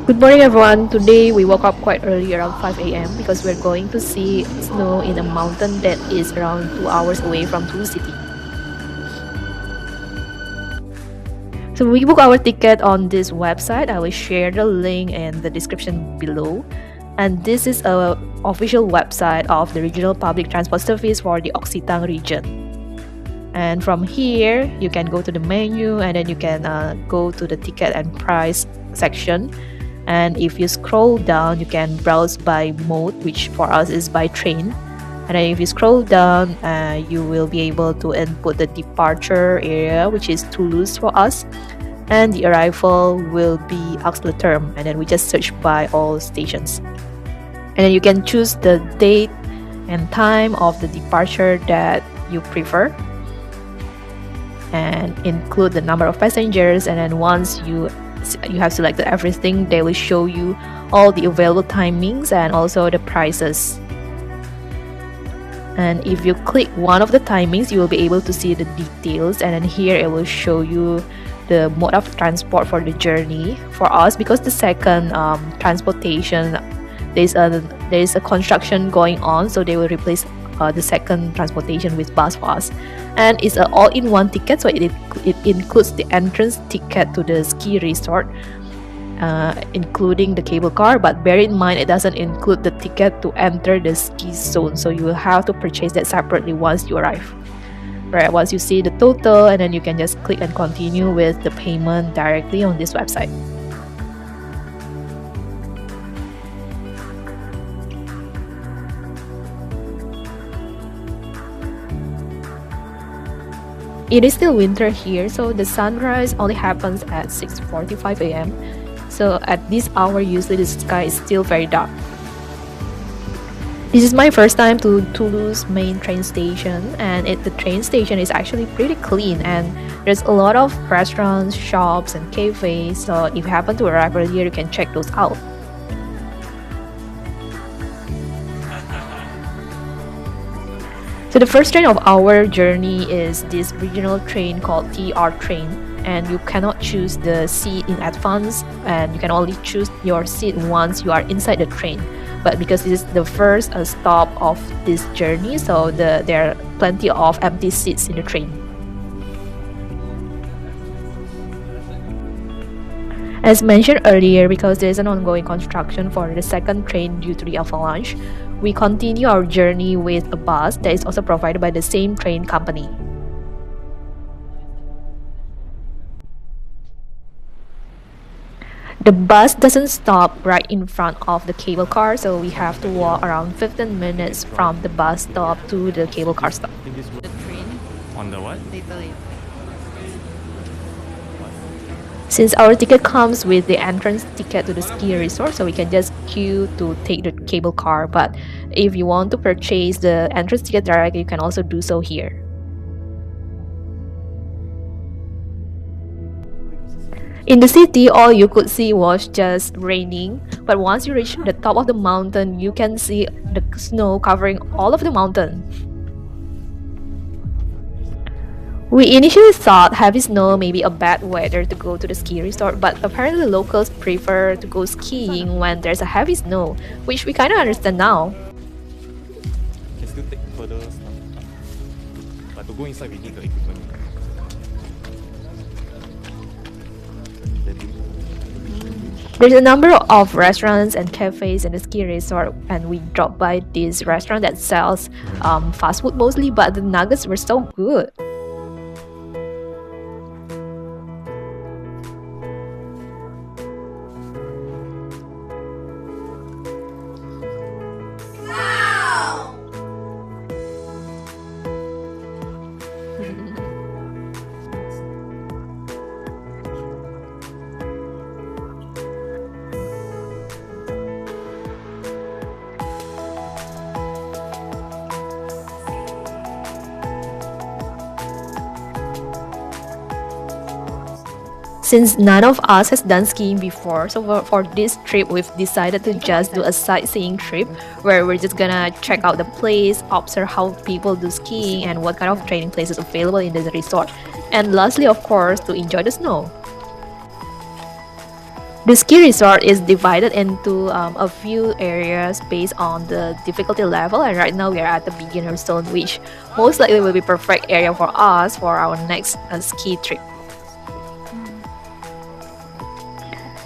Good morning everyone. Today we woke up quite early around 5 a.m. because we're going to see snow in a mountain that is around 2 hours away from Toulouse city. So we book our ticket on this website. I will share the link in the description below. And this is a official website of the Regional Public Transport Service for the Occitan region. And from here you can go to the menu and then you can go to the ticket and price section. And if you scroll down, you can browse by mode, which for us is by train. And then if you scroll down, you will be able to input the departure area, which is Toulouse for us. And the arrival will be Ax-les-Thermes. And then we just search by all stations. And then you can choose the date and time of the departure that you prefer. And include the number of passengers. And then once you have selected everything, they will show you all the available timings and also the prices. And if you click one of the timings, you will be able to see the details, and then here it will show you the mode of transport for the journey. For us, because the second transportation, there is a construction going on, so they will replace the second transportation with bus for us. And it's an all-in-one ticket, so it includes the entrance ticket to the ski resort, including the cable car, but bear in mind it doesn't include the ticket to enter the ski zone, so you will have to purchase that separately once you arrive. Right, once you see the total, and then you can just click and continue with the payment directly on this website. It is still winter here, so the sunrise only happens at 6:45 a.m. So at this hour, usually the sky is still very dark. This is my first time to Toulouse main train station, and the train station is actually pretty clean, and there's a lot of restaurants, shops, and cafes. So if you happen to arrive earlier, you can check those out. So the first train of our journey is this regional train called TR train, and you cannot choose the seat in advance, and you can only choose your seat once you are inside the train. But because this is the first stop of this journey, so there are plenty of empty seats in the train. As mentioned earlier, because there is an ongoing construction for the second train due to the avalanche, we continue our journey with a bus that is also provided by the same train company. The bus doesn't stop right in front of the cable car, so we have to walk around 15 minutes from the bus stop to the cable car stop. The train On the what? later. Since our ticket comes with the entrance ticket to the ski resort, so we can just queue to take the cable car. But if you want to purchase the entrance ticket directly, you can also do so here. In the city, all you could see was just raining, but once you reach the top of the mountain, you can see the snow covering all of the mountain. We initially thought heavy snow may be a bad weather to go to the ski resort, but apparently locals prefer to go skiing when there's a heavy snow, which we kind of understand now. Can still take further stuff. But to go inside, we need the equipment. There's a number of restaurants and cafes in the ski resort, and we dropped by this restaurant that sells fast food mostly, but the nuggets were so good. Since none of us has done skiing before, so for this trip we've decided to just do a sightseeing trip where we're just gonna check out the place, observe how people do skiing and what kind of training places available in the resort, and lastly of course to enjoy the snow. The ski resort is divided into a few areas based on the difficulty level, and right now we are at the beginner zone, which most likely will be perfect area for us for our next ski trip.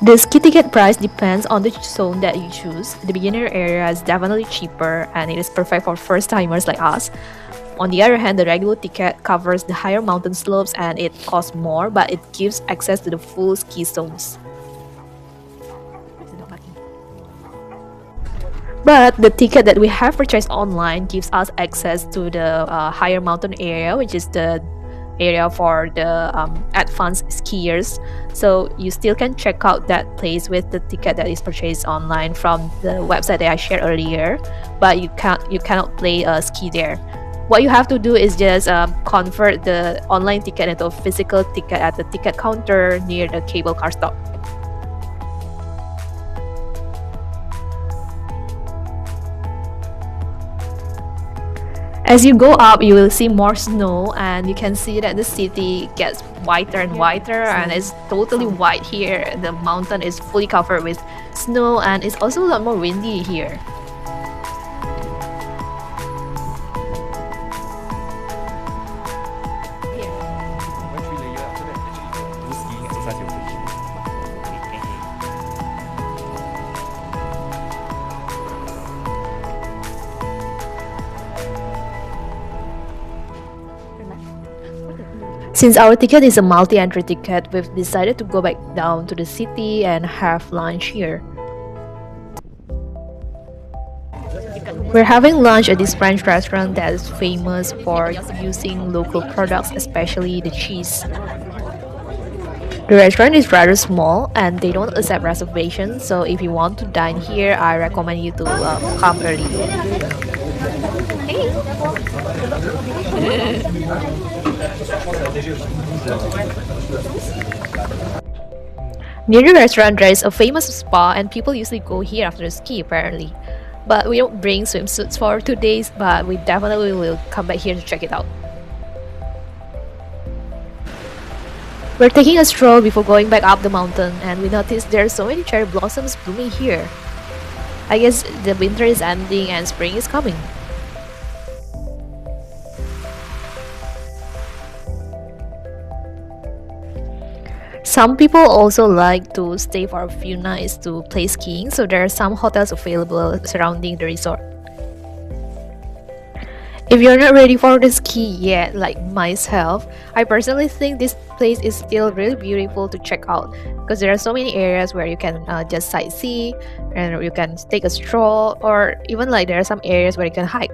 The ski ticket price depends on the zone that you choose. The beginner area is definitely cheaper and it is perfect for first timers like us. On the other hand, the regular ticket covers the higher mountain slopes and it costs more, but it gives access to the full ski zones. But the ticket that we have purchased online gives us access to the higher mountain area, which is the area for the advanced skiers. So you still can check out that place with the ticket that is purchased online from the website that I shared earlier, but you cannot play ski there. What you have to do is just convert the online ticket into a physical ticket at the ticket counter near the cable car stop. As you go up, you will see more snow, and you can see that the city gets whiter and whiter, and it's totally white here. The mountain is fully covered with snow, and it's also a lot more windy here. One 3 layer after that, actually, do skiing exercise your face. Since our ticket is a multi-entry ticket, we've decided to go back down to the city and have lunch here. We're having lunch at this French restaurant that is famous for using local products, especially the cheese. The restaurant is rather small and they don't accept reservations, so if you want to dine here, I recommend you to come early. Near the restaurant there is a famous spa and people usually go here after the ski apparently. But we don't bring swimsuits for 2 days, but we definitely will come back here to check it out. We're taking a stroll before going back up the mountain and we noticed there are so many cherry blossoms blooming here. I guess the winter is ending and spring is coming. Some people also like to stay for a few nights to play skiing, so there are some hotels available surrounding the resort. If you're not ready for the ski yet, like myself, I personally think this place is still really beautiful to check out because there are so many areas where you can just sightsee and you can take a stroll, or even like there are some areas where you can hike.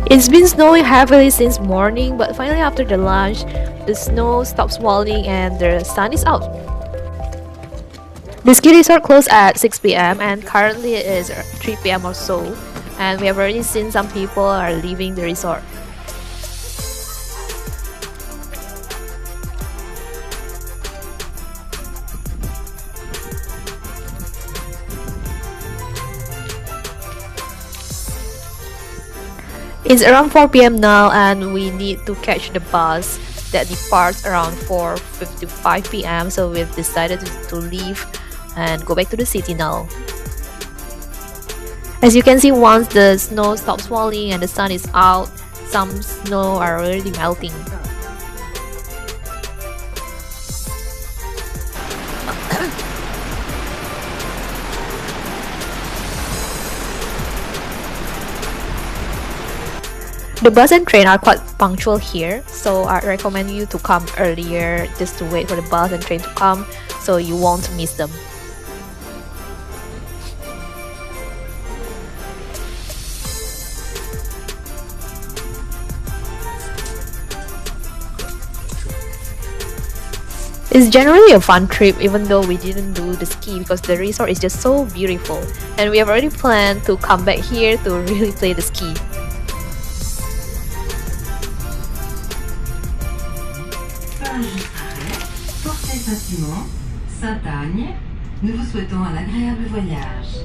It's been snowing heavily since morning, but finally after the lunch, the snow stops falling and the sun is out. The ski resort closed at 6 p.m. and currently it is 3 p.m. or so, and we have already seen some people are leaving the resort. It's around 4 p.m. now and we need to catch the bus that departs around 4:55 p.m. So we've decided to leave and go back to the city now. As you can see, once the snow stops falling and the sun is out, some snow are already melting. The bus and train are quite punctual here, so I recommend you to come earlier just to wait for the bus and train to come so you won't miss them. It's generally a fun trip even though we didn't do the ski because the resort is just so beautiful and we have already planned to come back here to really play the ski. Portez Saint-Simon, Saint-Agne. Nous vous souhaitons un agréable voyage.